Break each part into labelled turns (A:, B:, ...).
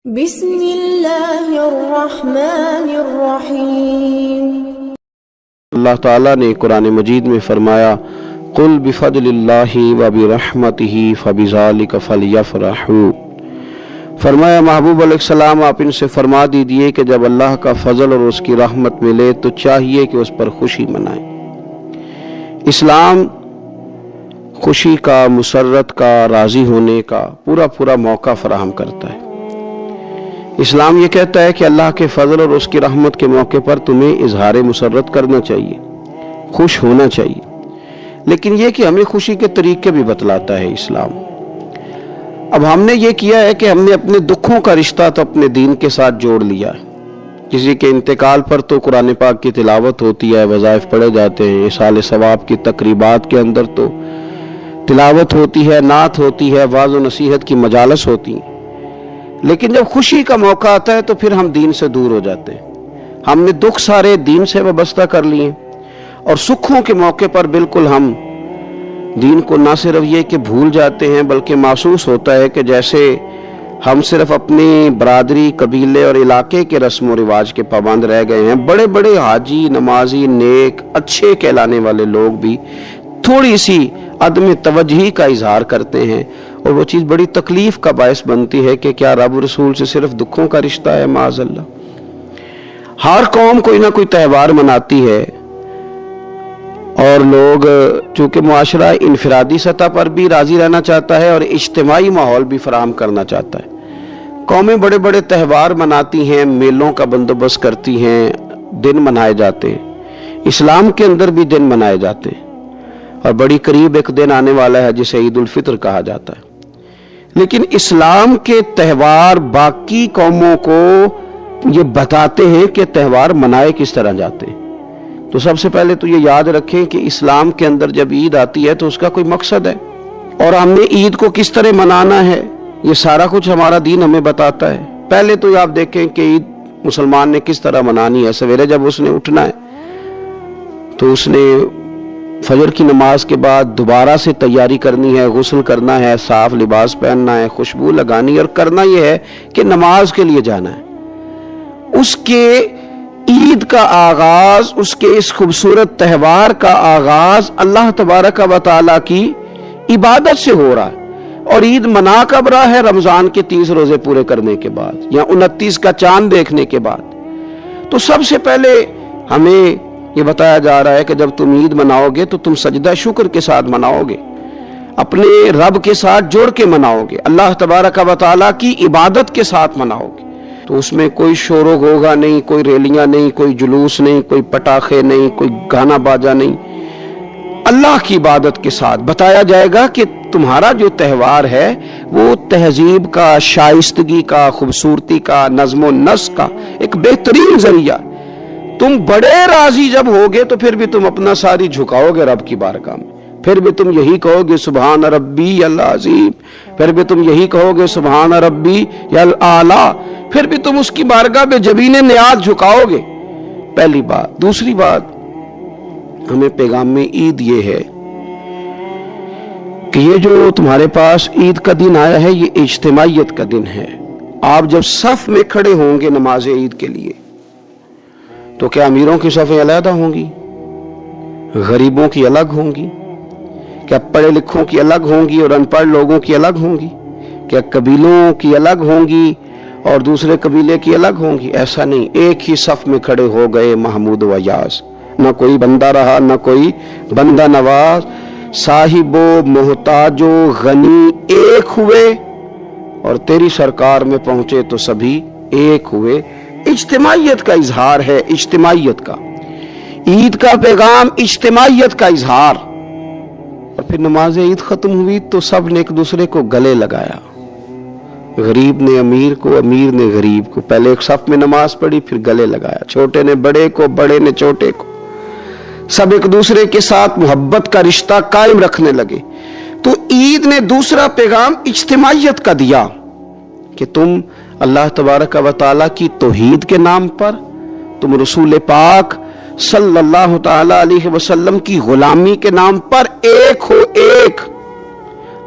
A: بسم اللہ الرحمن الرحیم۔
B: اللہ تعالیٰ نے قرآن مجید میں فرمایا قُلْ بِفَضْلِ اللَّهِ وَبِرَحْمَتِهِ فَبِذَلِكَ فَلْيَفْرَحُوا۔ فرمایا محبوب علیہ السلام آپ ان سے فرما دیجئے کہ جب اللہ کا فضل اور اس کی رحمت ملے تو چاہیے کہ اس پر خوشی منائیں۔ اسلام خوشی کا، مسرت کا، راضی ہونے کا پورا موقع فراہم کرتا ہے۔ اسلام یہ کہتا ہے کہ اللہ کے فضل اور اس کی رحمت کے موقع پر تمہیں اظہار مسرت کرنا چاہیے، خوش ہونا چاہیے، لیکن یہ کہ ہمیں خوشی کے طریقے بھی بتلاتا ہے اسلام۔ اب ہم نے یہ کیا ہے کہ ہم نے اپنے دکھوں کا رشتہ تو اپنے دین کے ساتھ جوڑ لیا ہے۔ کسی کے انتقال پر تو قرآن پاک کی تلاوت ہوتی ہے، وظائف پڑھے جاتے ہیں، ایصال ثواب کی تقریبات کے اندر تو تلاوت ہوتی ہے، نعت ہوتی ہے، وعظ و نصیحت کی مجالس ہوتی ہیں، لیکن جب خوشی کا موقع آتا ہے تو پھر ہم دین سے دور ہو جاتے ہیں۔ ہم نے دکھ سارے دین سے وابستہ کر لیے اور سکھوں کے موقع پر بالکل ہم دین کو نہ صرف یہ کہ بھول جاتے ہیں بلکہ محسوس ہوتا ہے کہ جیسے ہم صرف اپنی برادری، قبیلے اور علاقے کے رسم و رواج کے پابند رہ گئے ہیں۔ بڑے بڑے حاجی، نمازی، نیک، اچھے کہلانے والے لوگ بھی تھوڑی سی عدم توجہی کا اظہار کرتے ہیں اور وہ چیز بڑی تکلیف کا باعث بنتی ہے کہ کیا رب رسول سے صرف دکھوں کا رشتہ ہے؟ معاذ اللہ۔ ہر قوم کوئی نہ کوئی تہوار مناتی ہے اور لوگ چونکہ معاشرہ انفرادی سطح پر بھی راضی رہنا چاہتا ہے اور اجتماعی ماحول بھی فراہم کرنا چاہتا ہے، قومیں بڑے بڑے تہوار مناتی ہیں، میلوں کا بندوبست کرتی ہیں، دن منائے جاتے ہیں۔ اسلام کے اندر بھی دن منائے جاتے ہیں اور بڑی قریب ایک دن آنے والا ہے جسے عید الفطر کہا جاتا ہے، لیکن اسلام کے تہوار باقی قوموں کو یہ بتاتے ہیں کہ تہوار منائے کس طرح جاتے ہیں۔ تو سب سے پہلے تو یہ یاد رکھیں کہ اسلام کے اندر جب عید آتی ہے تو اس کا کوئی مقصد ہے اور ہم نے عید کو کس طرح منانا ہے یہ سارا کچھ ہمارا دین ہمیں بتاتا ہے۔ پہلے تو آپ دیکھیں کہ عید مسلمان نے کس طرح منانی ہے۔ سویرے جب اس نے اٹھنا ہے تو اس نے فجر کی نماز کے بعد دوبارہ سے تیاری کرنی ہے، غسل کرنا ہے، صاف لباس پہننا ہے، خوشبو لگانی ہے اور کرنا یہ ہے کہ نماز کے لیے جانا ہے۔ اس کے عید کا آغاز، اس کے اس خوبصورت تہوار کا آغاز اللہ تبارک و تعالیٰ کی عبادت سے ہو رہا ہے اور عید منا کب رہا ہے؟ رمضان کے 30 روزے پورے کرنے کے بعد یا 29 کا چاند دیکھنے کے بعد۔ تو سب سے پہلے ہمیں یہ بتایا جا رہا ہے کہ جب تم عید مناؤ گے تو تم سجدہ شکر کے ساتھ مناؤ گے، اپنے رب کے ساتھ جوڑ کے مناؤ گے، اللہ تبارک و تعالیٰ کی عبادت کے ساتھ مناؤ گے۔ تو اس میں کوئی شور و غوغا نہیں، کوئی ریلیاں نہیں، کوئی جلوس نہیں، کوئی پٹاخے نہیں، کوئی گانا باجا نہیں، اللہ کی عبادت کے ساتھ بتایا جائے گا کہ تمہارا جو تہوار ہے وہ تہذیب کا، شائستگی کا، خوبصورتی کا، نظم و نسق کا ایک بہترین ذریعہ۔ تم بڑے راضی جب ہوگے تو پھر بھی تم اپنا ساری جھکاؤ گے رب کی بارگاہ میں، پھر بھی تم یہی کہو گے سبحان ربی العظیم، پھر بھی تم یہی کہو گے سبحان ربی الاعلی، پھر بھی تم اس کی بارگاہ میں جبین نیاز جھکاؤ گے۔ پہلی بات۔ دوسری بات، ہمیں پیغام عید یہ ہے کہ یہ جو تمہارے پاس عید کا دن آیا ہے یہ اجتماعیت کا دن ہے۔ آپ جب صف میں کھڑے ہوں گے نماز عید کے لیے تو کیا امیروں کی صفیں علیحدہ ہوں گی؟ غریبوں کی الگ ہوں گی؟ کیا پڑھے لکھوں کی الگ ہوں گی اور ان پڑھ لوگوں کی الگ ہوں گی؟ کیا قبیلوں کی الگ ہوں گی اور دوسرے قبیلے کی الگ ہوں گی؟ ایسا نہیں، ایک ہی صف میں کھڑے ہو گئے محمود و یاز، نہ کوئی بندہ رہا نہ کوئی بندہ نواز، صاحب و محتاج و غنی ایک ہوئے اور تیری سرکار میں پہنچے تو سبھی ایک ہوئے۔ اجتماعیت کا اظہار ہے، اجتماعیت کا۔ عید کا پیغام اجتماعیت کا اظہار۔ اور پھر نماز عید ختم ہوئی تو سب نے ایک دوسرے کو گلے لگایا، غریب نے امیر کو، امیر نے غریب کو، پہلے ایک صف میں نماز پڑھی پھر گلے لگایا، چھوٹے نے بڑے کو، بڑے نے چھوٹے کو، سب ایک دوسرے کے ساتھ محبت کا رشتہ قائم رکھنے لگے۔ تو عید نے دوسرا پیغام اجتماعیت کا دیا کہ تم اللہ تبارک و تعالیٰ کی توحید کے نام پر، تم رسول پاک صلی اللہ تعالیٰ علیہ وسلم کی غلامی کے نام پر ایک ہو، ایک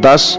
B: 10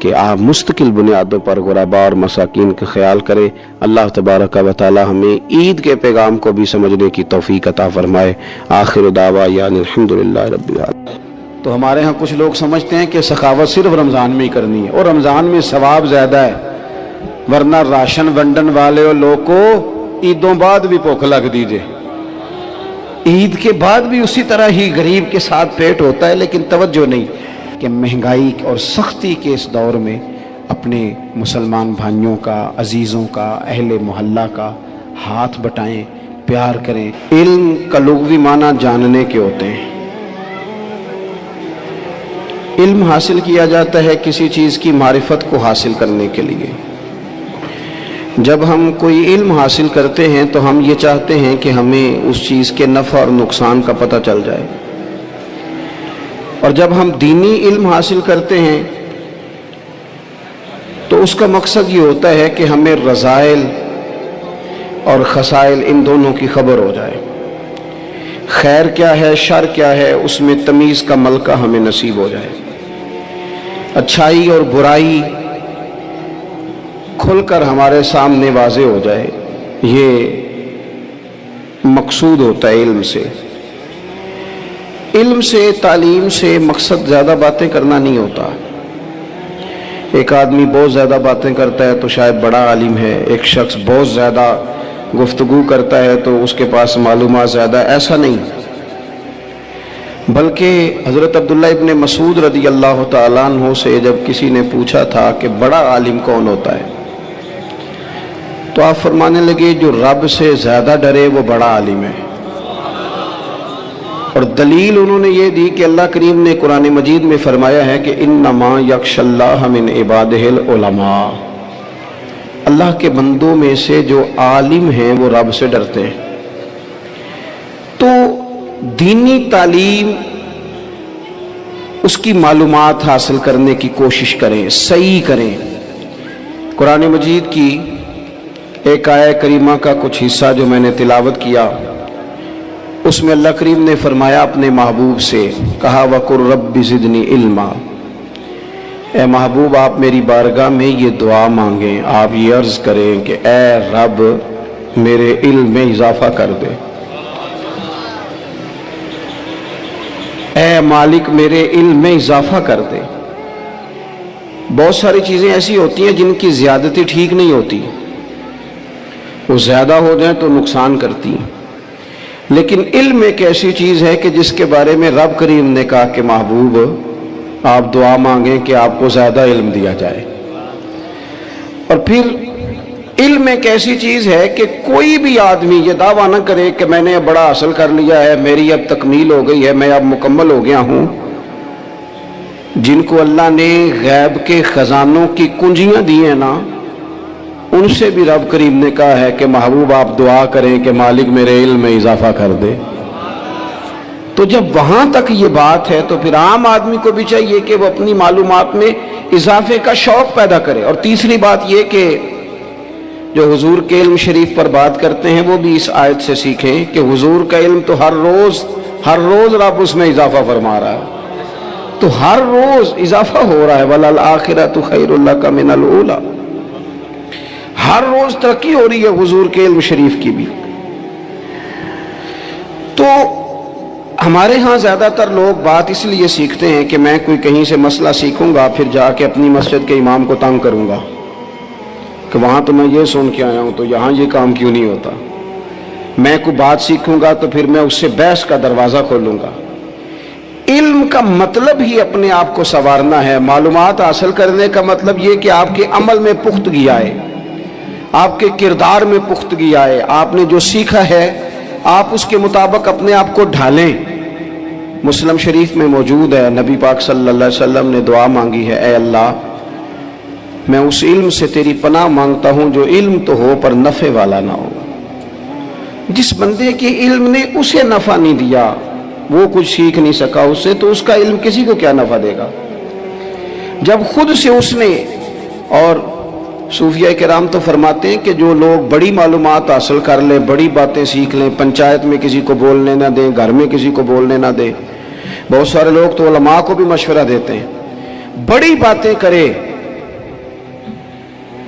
B: کہ آپ مستقل بنیادوں پر غربا اور مساکین کا خیال کریں۔ اللہ تبارک و تعالی ہمیں عید کے پیغام کو بھی سمجھنے کی توفیق عطا فرمائے۔ آخر دعوانا الحمدللہ رب العالمین۔ تو ہمارے ہاں کچھ لوگ سمجھتے ہیں کہ سخاوت صرف رمضان میں ہی کرنی ہے، اور رمضان میں ثواب زیادہ ہے، ورنہ راشن ونڈن والے اور لوگ کو عیدوں بعد بھی بھوک لگ دیجئے، عید کے بعد بھی اسی طرح ہی غریب کے ساتھ پیٹ ہوتا ہے، لیکن توجہ نہیں کہ مہنگائی اور سختی کے اس دور میں اپنے مسلمان بھائیوں کا، عزیزوں کا، اہل محلہ کا ہاتھ بٹائیں، پیار کریں۔ علم کا لغوی معنی جاننے کے ہوتے ہیں۔ علم حاصل کیا جاتا ہے کسی چیز کی معرفت کو حاصل کرنے کے لیے۔ جب ہم کوئی علم حاصل کرتے ہیں تو ہم یہ چاہتے ہیں کہ ہمیں اس چیز کے نفع اور نقصان کا پتہ چل جائے، اور جب ہم دینی علم حاصل کرتے ہیں تو اس کا مقصد یہ ہوتا ہے کہ ہمیں رذائل اور خسائل ان دونوں کی خبر ہو جائے، خیر کیا ہے شر کیا ہے اس میں تمیز کا ملکہ ہمیں نصیب ہو جائے، اچھائی اور برائی کھل کر ہمارے سامنے واضح ہو جائے۔ یہ مقصود ہوتا ہے علم سے۔ علم سے، تعلیم سے مقصد زیادہ باتیں کرنا نہیں ہوتا۔ ایک آدمی بہت زیادہ باتیں کرتا ہے تو شاید بڑا عالم ہے، ایک شخص بہت زیادہ گفتگو کرتا ہے تو اس کے پاس معلومات زیادہ، ایسا نہیں، بلکہ حضرت عبداللہ ابن مسعود رضی اللہ تعالیٰ عنہ سے جب کسی نے پوچھا تھا کہ بڑا عالم کون ہوتا ہے، تو آپ فرمانے لگے جو رب سے زیادہ ڈرے وہ بڑا عالم ہے۔ اور دلیل انہوں نے یہ دی کہ اللہ کریم نے قرآن مجید میں فرمایا ہے کہ انما یخشی اللہ من عبادہ العلماء، اللہ کے بندوں میں سے جو عالم ہیں وہ رب سے ڈرتے ہیں۔ تو دینی تعلیم، اس کی معلومات حاصل کرنے کی کوشش کریں، صحیح کریں۔ قرآن مجید کی ایک آیہ کریمہ کا کچھ حصہ جو میں نے تلاوت کیا، اس میں اللہ کریم نے فرمایا اپنے محبوب سے، کہا وَقُلْ رَبِّ زِدْنِي عِلْمًا، اے محبوب آپ میری بارگاہ میں یہ دعا مانگیں، آپ یہ عرض کریں کہ اے رب میرے علم میں اضافہ کر دے، اے مالک میرے علم میں اضافہ کر دے۔ بہت ساری چیزیں ایسی ہوتی ہیں جن کی زیادتی ٹھیک نہیں ہوتی، وہ زیادہ ہو جائیں تو نقصان کرتی ہیں، لیکن علم ایک ایسی چیز ہے کہ جس کے بارے میں رب کریم نے کہا کہ محبوب آپ دعا مانگیں کہ آپ کو زیادہ علم دیا جائے۔ اور پھر علم ایک ایسی چیز ہے کہ کوئی بھی آدمی یہ دعویٰ نہ کرے کہ میں نے اب بڑا حاصل کر لیا ہے، میری اب تکمیل ہو گئی ہے، میں اب مکمل ہو گیا ہوں۔ جن کو اللہ نے غیب کے خزانوں کی کنجیاں دی ہیں نا، ان سے بھی رب کریم نے کہا ہے کہ محبوب آپ دعا کریں کہ مالک میرے علم میں اضافہ کر دے۔ تو جب وہاں تک یہ بات ہے تو پھر عام آدمی کو بھی چاہیے کہ وہ اپنی معلومات میں اضافے کا شوق پیدا کرے۔ اور تیسری بات یہ کہ جو حضور کے علم شریف پر بات کرتے ہیں وہ بھی اس آیت سے سیکھیں کہ حضور کا علم تو ہر روز رب اس میں اضافہ فرما رہا ہے، تو ہر روز اضافہ ہو رہا ہے۔ وَلَلْآخِرَةُ خَيْرٌ لَكَ مِنَ الْأُولَىٰ، ہر روز ترقی ہو رہی ہے حضور کے علم شریف کی بھی۔ تو ہمارے ہاں زیادہ تر لوگ بات اس لیے سیکھتے ہیں کہ میں کوئی کہیں سے مسئلہ سیکھوں گا پھر جا کے اپنی مسجد کے امام کو تنگ کروں گا کہ وہاں تو میں یہ سن کے آیا ہوں تو یہاں یہ کام کیوں نہیں ہوتا۔ میں کوئی بات سیکھوں گا تو پھر میں اس سے بحث کا دروازہ کھولوں گا۔ علم کا مطلب ہی اپنے آپ کو سنوارنا ہے۔ معلومات حاصل کرنے کا مطلب یہ کہ آپ کے عمل میں پختگی آئے، آپ کے کردار میں پختگی آئے، آپ نے جو سیکھا ہے آپ اس کے مطابق اپنے آپ کو ڈھالیں۔ مسلم شریف میں موجود ہے، نبی پاک صلی اللہ علیہ وسلم نے دعا مانگی ہے، اے اللہ میں اس علم سے تیری پناہ مانگتا ہوں جو علم تو ہو پر نفع والا نہ ہو۔ جس بندے کے علم نے اسے نفع نہیں دیا، وہ کچھ سیکھ نہیں سکا اس سے، تو اس کا علم کسی کو کیا نفع دے گا۔ جب خود سے اس نے، اور صوفیہ کرام تو فرماتے ہیں کہ جو لوگ بڑی معلومات حاصل کر لیں، بڑی باتیں سیکھ لیں، پنچایت میں کسی کو بولنے نہ دیں، گھر میں کسی کو بولنے نہ دیں، بہت سارے لوگ تو علماء کو بھی مشورہ دیتے ہیں، بڑی باتیں کرے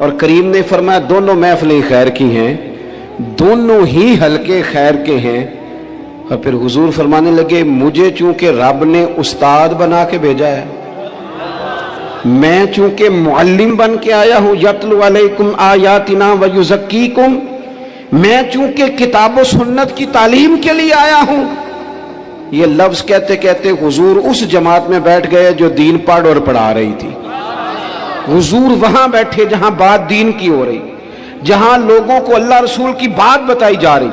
B: اور کریم نے فرمایا دونوں محفلیں خیر کی ہیں، دونوں ہی حلقے خیر کے ہیں۔ اور پھر حضور فرمانے لگے مجھے چونکہ رب نے استاد بنا کے بھیجا ہے، میں چونکہ معلم بن کے آیا ہوں، یتلو علیکم آیاتنا ویزکیکم، میں چونکہ کتاب و سنت کی تعلیم کے لیے آیا ہوں۔ یہ لفظ کہتے کہتے حضور اس جماعت میں بیٹھ گئے جو دین پڑھ اور پڑھا رہی تھی۔ حضور وہاں بیٹھے جہاں بات دین کی ہو رہی، جہاں لوگوں کو اللہ رسول کی بات بتائی جا رہی۔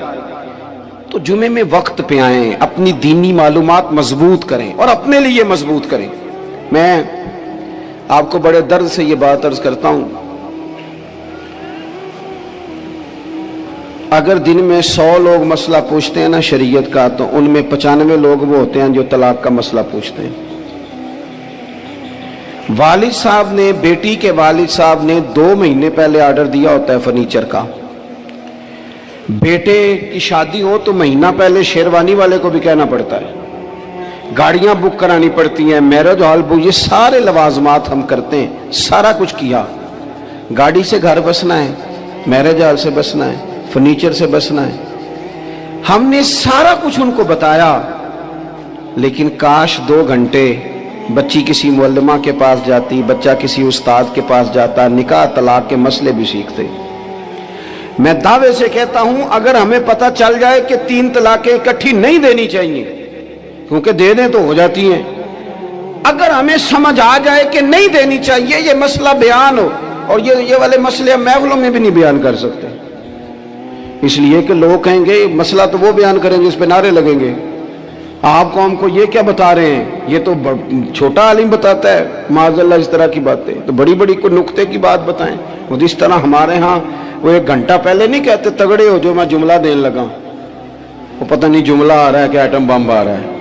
B: تو جمعے میں وقت پہ آئیں، اپنی دینی معلومات مضبوط کریں اور اپنے لیے مضبوط کریں۔ میں آپ کو بڑے درد سے یہ بات عرض کرتا ہوں، اگر دن میں 100 لوگ مسئلہ پوچھتے ہیں نا شریعت کا، تو ان میں 95 لوگ وہ ہوتے ہیں جو طلاق کا مسئلہ پوچھتے ہیں۔ والد صاحب نے، بیٹی کے والد صاحب نے 2 مہینے پہلے آرڈر دیا ہوتا ہے فرنیچر کا۔ بیٹے کی شادی ہو تو مہینہ پہلے شیروانی والے کو بھی کہنا پڑتا ہے، گاڑیاں بک کرانی پڑتی ہیں، میرج ہال بک، یہ سارے لوازمات ہم کرتے ہیں، سارا کچھ کیا۔ گاڑی سے گھر بسنا ہے، میرج ہال سے بسنا ہے، فرنیچر سے بسنا ہے، ہم نے سارا کچھ ان کو بتایا۔ لیکن کاش 2 گھنٹے بچی کسی معلمہ کے پاس جاتی، بچہ کسی استاد کے پاس جاتا، نکاح طلاق کے مسئلے بھی سیکھتے۔ میں دعوے سے کہتا ہوں اگر ہمیں پتہ چل جائے کہ 3 طلاقیں اکٹھی نہیں دینی چاہیے، کیونکہ دے دیں تو ہو جاتی ہیں، اگر ہمیں سمجھ آ جائے کہ نہیں دینی چاہیے، یہ مسئلہ بیان ہو، اور یہ والے مسئلے ہم محفلوں میں بھی نہیں بیان کر سکتے، اس لیے کہ لوگ کہیں گے مسئلہ تو وہ بیان کریں گے، اس پہ نعرے لگیں گے، آپ قوم کو یہ کیا بتا رہے ہیں، یہ تو چھوٹا عالم بتاتا ہے معاذ اللہ اس طرح کی باتیں، تو بڑی بڑی کوئی نقطے کی بات بتائیں۔ وہ جس طرح ہمارے ہاں وہ 1 گھنٹہ پہلے نہیں کہتے تگڑے ہو جو میں جملہ دینے لگا، وہ پتہ نہیں جملہ آ رہا ہے کہ ایٹم بم آ رہا ہے،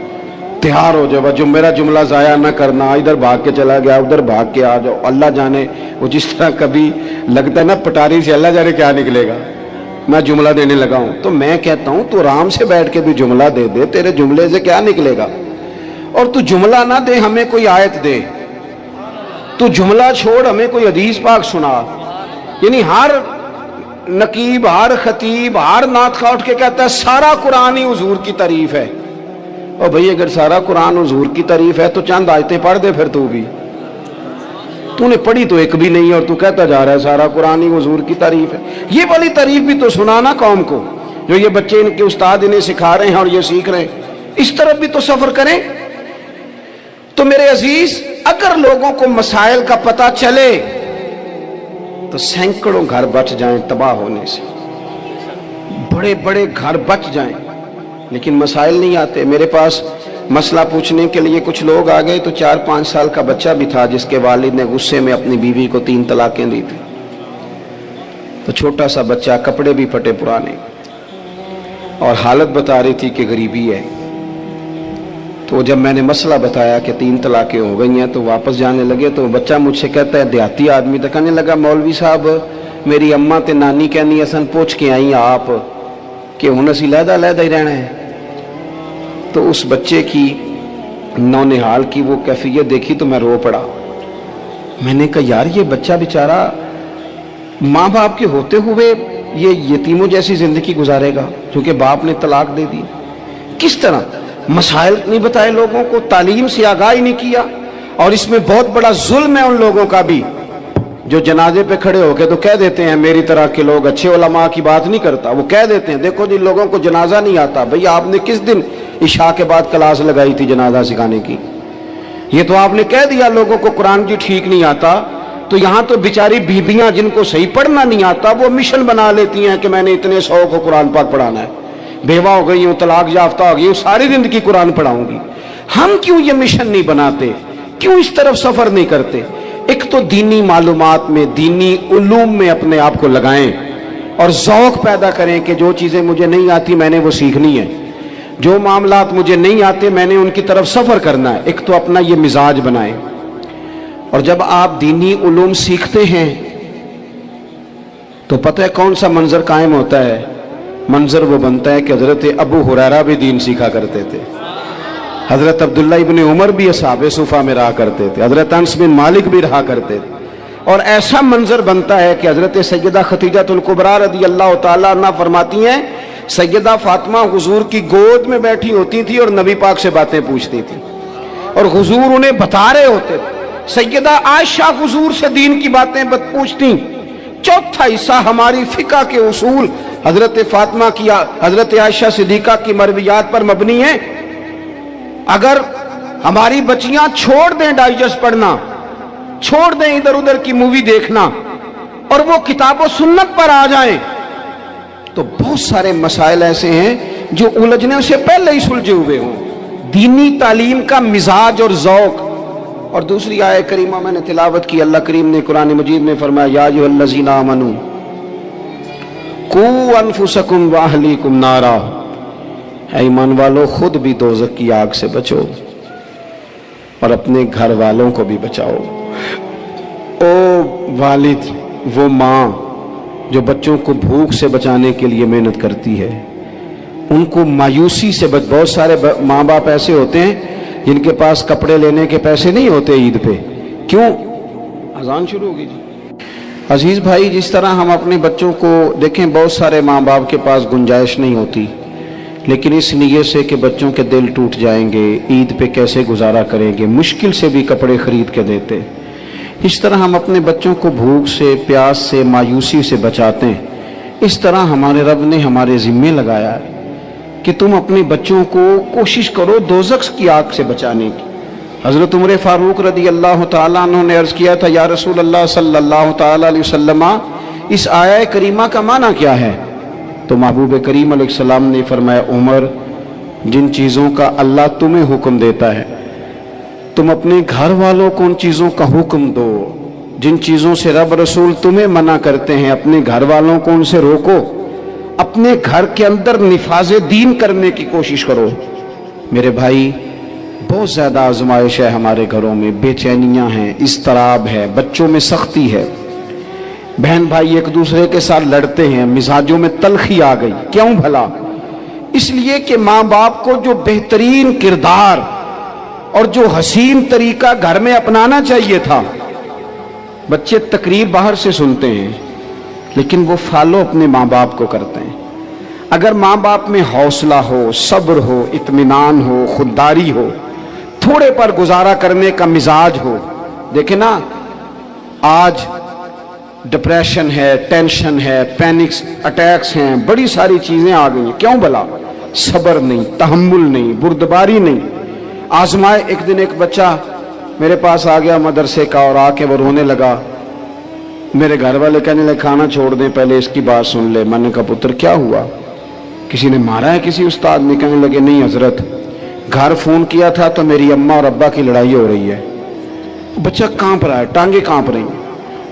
B: تیار ہو جاؤ، جو میرا جملہ ضائع نہ کرنا، ادھر بھاگ کے چلا گیا ادھر بھاگ کے آ جاؤ، اللہ جانے وہ جس طرح کبھی لگتا ہے نا پٹاری سے اللہ جانے کیا نکلے گا، میں جملہ دینے لگا ہوں۔ تو میں کہتا ہوں تو آرام سے بیٹھ کے بھی جملہ دے دے، تیرے جملے سے کیا نکلے گا، اور تو جملہ نہ دے ہمیں کوئی آیت دے، تو جملہ چھوڑ ہمیں کوئی حدیث پاک سنا۔ یعنی ہر نقیب، ہر خطیب، ہر نعت خواہ اٹھ کے کہتا ہے سارا قرآن ہی حضور کی تعریف ہے۔ اور بھئی اگر سارا قرآن حضور کی تعریف ہے تو چند آیتیں پڑھ دے پھر تو بھی، تو نے پڑھی تو ایک بھی نہیں اور تو کہتا جا رہا ہے سارا قرآن ہی حضور کی تعریف ہے۔ یہ والی تعریف بھی تو سنانا قوم کو، جو یہ بچے ان کے استاد انہیں سکھا رہے ہیں اور یہ سیکھ رہے ہیں، اس طرف بھی تو سفر کریں۔ تو میرے عزیز اگر لوگوں کو مسائل کا پتہ چلے تو سینکڑوں گھر بچ جائیں تباہ ہونے سے، بڑے بڑے گھر بچ جائیں، لیکن مسائل نہیں آتے۔ میرے پاس مسئلہ پوچھنے کے لیے کچھ لوگ آ گئے تو 4-5 سال کا بچہ بھی تھا جس کے والد نے غصے میں اپنی بیوی کو 3 طلاقیں دی تھی، تو چھوٹا سا بچہ، کپڑے بھی پھٹے پرانے، اور حالت بتا رہی تھی کہ غریبی ہے۔ تو جب میں نے مسئلہ بتایا کہ 3 طلاقیں ہو گئی ہیں تو واپس جانے لگے، تو بچہ مجھ سے کہتا ہے دیہاتی آدمی تو کہنے لگا مولوی صاحب میری اماں تے نانی کہنی اسن پوچھ کے آئی آپ کہ ہن اسی لہدا لہدا ہی رہنا ہے۔ تو اس بچے کی نونہال کی وہ کیفیت دیکھی تو میں رو پڑا۔ میں نے کہا یار یہ بچہ بیچارہ ماں باپ کے ہوتے ہوئے یہ یتیموں جیسی زندگی گزارے گا کیونکہ باپ نے طلاق دے دی، کس طرح؟ مسائل نہیں بتائے لوگوں کو، تعلیم سے آگاہی نہیں کیا۔ اور اس میں بہت بڑا ظلم ہے ان لوگوں کا بھی جو جنازے پہ کھڑے ہو کے تو کہہ دیتے ہیں میری طرح کے لوگ، اچھے علماء کی بات نہیں کرتا، وہ کہہ دیتے ہیں دیکھو جن لوگوں کو جنازہ نہیں آتا، بھئی آپ نے کس دن عشاء کے بعد کلاس لگائی تھی جنازہ سکھانے کی؟ یہ تو آپ نے کہہ دیا لوگوں کو قرآن کی ٹھیک نہیں آتا، تو یہاں تو بیچاری بیبیاں جن کو صحیح پڑھنا نہیں آتا وہ مشن بنا لیتی ہیں کہ میں نے اتنے 100 کو قرآن پاک پڑھانا ہے، بیوہ ہو گئی ہوں، طلاق یافتہ ہو گئی ہوں، ساری زندگی قرآن پڑھاؤں گی۔ ہم کیوں یہ مشن نہیں بناتے؟ کیوں اس طرف سفر نہیں کرتے؟ ایک تو دینی معلومات میں، دینی علوم میں اپنے آپ کو لگائیں اور ذوق پیدا کریں کہ جو چیزیں مجھے نہیں آتی میں نے وہ سیکھنی ہے، جو معاملات مجھے نہیں آتے میں نے ان کی طرف سفر کرنا ہے۔ ایک تو اپنا یہ مزاج بنائیں، اور جب آپ دینی علوم سیکھتے ہیں تو پتہ ہے کون سا منظر قائم ہوتا ہے؟ منظر وہ بنتا ہے کہ حضرت ابو ہریرہ بھی دین سیکھا کرتے تھے، حضرت عبداللہ ابن عمر بھی اصحاب صفہ میں رہا کرتے تھے، حضرت انس بن مالک بھی رہا کرتے تھے، اور ایسا منظر بنتا ہے کہ حضرت سیدہ خدیجہ کبریٰ رضی اللہ تعالیٰ عنہ فرماتی ہیں سیدہ فاطمہ حضور کی گود میں بیٹھی ہوتی تھی اور نبی پاک سے باتیں پوچھتی تھی اور حضور انہیں بتا رہے ہوتے تھے. سیدہ عائشہ حضور سے دین کی باتیں پوچھتی. چوتھا حصہ ہماری فقہ کے اصول حضرت فاطمہ کی حضرت عائشہ صدیقہ کی مرویات پر مبنی ہیں. اگر ہماری بچیاں چھوڑ دیں ڈائجسٹ پڑھنا، چھوڑ دیں ادھر ادھر کی مووی دیکھنا اور وہ کتاب و سنت پر آ جائیں تو بہت سارے مسائل ایسے ہیں جو الجھنے سے پہلے ہی سلجھے ہوئے ہوں. دینی تعلیم کا مزاج اور ذوق. اور دوسری آیت کریمہ میں نے تلاوت کی، اللہ کریم نے قرآن مجید میں فرمایا یا ایھا الذین آمنوا قوا انفسکم واہلیکم نارا، اے ایمان والو خود بھی دوزخ کی آگ سے بچو اور اپنے گھر والوں کو بھی بچاؤ. او والد، وہ ماں جو بچوں کو بھوک سے بچانے کے لیے محنت کرتی ہے، ان کو مایوسی سے بہت سارے ماں باپ ایسے ہوتے ہیں جن کے پاس کپڑے لینے کے پیسے نہیں ہوتے عید پہ. کیوں؟ اذان شروع ہوگی جی. عزیز بھائی، جس طرح ہم اپنے بچوں کو دیکھیں، بہت سارے ماں باپ کے پاس گنجائش نہیں ہوتی، لیکن اس نیت سے کہ بچوں کے دل ٹوٹ جائیں گے، عید پہ کیسے گزارا کریں گے، مشکل سے بھی کپڑے خرید کے دیتے. اس طرح ہم اپنے بچوں کو بھوک سے، پیاس سے، مایوسی سے بچاتے ہیں. اس طرح ہمارے رب نے ہمارے ذمے لگایا ہے کہ تم اپنے بچوں کو کوشش کرو دوزخ کی آگ سے بچانے کی. حضرت عمر فاروق رضی اللہ تعالیٰ عنہ نے عرض کیا تھا یا رسول اللہ صلی اللہ تعالیٰ علیہ وسلم، اس آیہ کریمہ کا معنی کیا ہے؟ تو محبوب کریم علیہ السلام نے فرمایا عمر، جن چیزوں کا اللہ تمہیں حکم دیتا ہے تم اپنے گھر والوں کو ان چیزوں کا حکم دو، جن چیزوں سے رب رسول تمہیں منع کرتے ہیں اپنے گھر والوں کو ان سے روکو، اپنے گھر کے اندر نفاذ دین کرنے کی کوشش کرو. میرے بھائی، بہت زیادہ آزمائش ہے ہمارے گھروں میں، بے چینیاں ہیں، اضطراب ہے، بچوں میں سختی ہے، بہن بھائی ایک دوسرے کے ساتھ لڑتے ہیں، مزاجوں میں تلخی آ گئی. کیوں بھلا؟ اس لیے کہ ماں باپ کو جو بہترین کردار اور جو حسین طریقہ گھر میں اپنانا چاہیے تھا، بچے تقریر باہر سے سنتے ہیں لیکن وہ فالو اپنے ماں باپ کو کرتے ہیں. اگر ماں باپ میں حوصلہ ہو، صبر ہو، اطمینان ہو، خودداری ہو، تھوڑے پر گزارا کرنے کا مزاج ہو. دیکھیں نا، آج ڈپریشن ہے، ٹینشن ہے، پینکس اٹیکس ہیں، بڑی ساری چیزیں آ گئی ہیں. کیوں بھلا؟ صبر نہیں، تحمل نہیں، بردباری نہیں. آزمائے. ایک دن ایک بچہ میرے پاس آ گیا مدرسے کا اور آ کے وہ رونے لگا. میرے گھر والے کہنے لگے کھانا چھوڑ دیں، پہلے اس کی بات سن لے. میں نے کہا پتر کیا ہوا؟ کسی نے مارا ہے کسی استاد نے؟ کہنے لگے نہیں حضرت، گھر فون کیا تھا تو میری اماں اور ابا کی لڑائی ہو رہی ہے. بچہ کانپ رہا ہے، ٹانگیں کانپ رہی ہیں.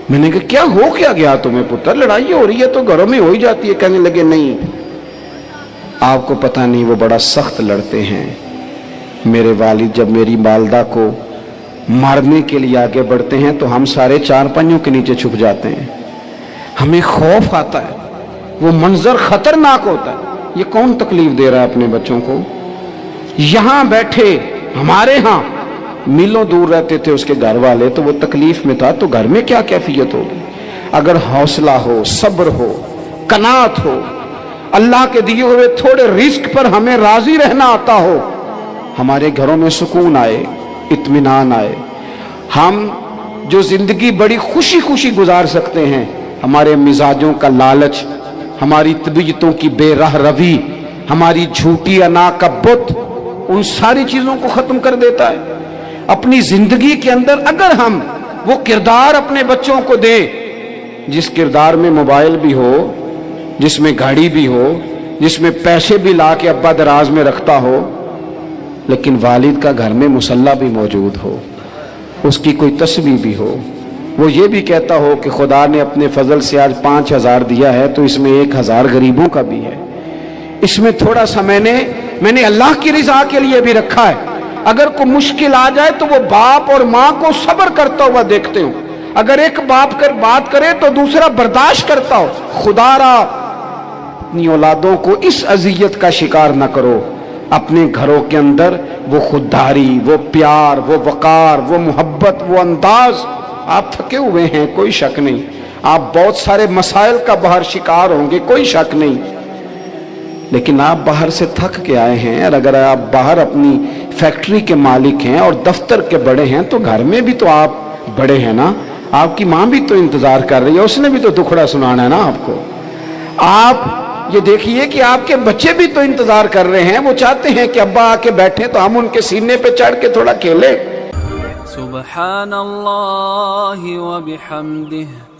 B: میں نے کہا کیا ہو کیا گیا تمہیں پتر؟ لڑائی ہو رہی ہے تو گھروں میں ہو ہی جاتی ہے. کہنے لگے نہیں، آپ کو پتہ نہیں، وہ بڑا سخت لڑتے ہیں. میرے والد جب میری والدہ کو مارنے کے لیے آگے بڑھتے ہیں تو ہم سارے چار پنجوں کے نیچے چھپ جاتے ہیں. ہمیں خوف آتا ہے، وہ منظر خطرناک ہوتا ہے. یہ کون تکلیف دے رہا ہے اپنے بچوں کو؟ یہاں بیٹھے ہمارے ہاں میلوں دور رہتے تھے اس کے گھر والے، تو وہ تکلیف میں تھا، تو گھر میں کیا کیفیت ہوگی؟ اگر حوصلہ ہو، صبر ہو، قناعت ہو، اللہ کے دیے ہوئے تھوڑے رزق پر ہمیں راضی رہنا آتا ہو، ہمارے گھروں میں سکون آئے، اطمینان آئے. ہم جو زندگی بڑی خوشی خوشی گزار سکتے ہیں، ہمارے مزاجوں کا لالچ، ہماری طبیعتوں کی بے راہ روی، ہماری جھوٹی انا کا بت، ان ساری چیزوں کو ختم کر دیتا ہے. اپنی زندگی کے اندر اگر ہم وہ کردار اپنے بچوں کو دیں جس کردار میں موبائل بھی ہو، جس میں گاڑی بھی ہو، جس میں پیسے بھی لا کے ابا دراز میں رکھتا ہو، لیکن والد کا گھر میں مصلی بھی موجود ہو، اس کی کوئی تسبیح بھی ہو، وہ یہ بھی کہتا ہو کہ خدا نے اپنے فضل سے آج 5000 دیا ہے تو اس میں 1000 غریبوں کا بھی ہے، اس میں تھوڑا سا میں نے اللہ کی رضا کے لیے بھی رکھا ہے. اگر کوئی مشکل آ جائے تو وہ باپ اور ماں کو صبر کرتا ہوا دیکھتے ہو. اگر ایک باپ بات کرے تو دوسرا برداشت کرتا ہو. خدا را اپنی اولادوں کو اس اذیت کا شکار نہ کرو. اپنے گھروں کے اندر وہ خودداری، وہ پیار، وہ وقار، وہ محبت، وہ انداز آپ تھکے ہوئے ہیں کوئی شک نہیں, آپ بہت سارے مسائل کا باہر شکار ہوں گے کوئی شک نہیں, لیکن آپ باہر سے تھک کے آئے ہیں, اور اگر آپ باہر اپنی فیکٹری کے مالک ہیں اور دفتر کے بڑے ہیں تو گھر میں بھی تو آپ بڑے ہیں نا, آپ کی ماں بھی تو انتظار کر رہی ہے, اس نے بھی تو دکھڑا سنانا ہے نا آپ کو. آپ یہ دیکھیے کہ آپ کے بچے بھی تو انتظار کر رہے ہیں, وہ چاہتے ہیں کہ ابا آ کے بیٹھیں تو ہم ان کے سینے پہ چڑھ کے تھوڑا کھیلیں.
C: سبحان اللہ و بحمدہ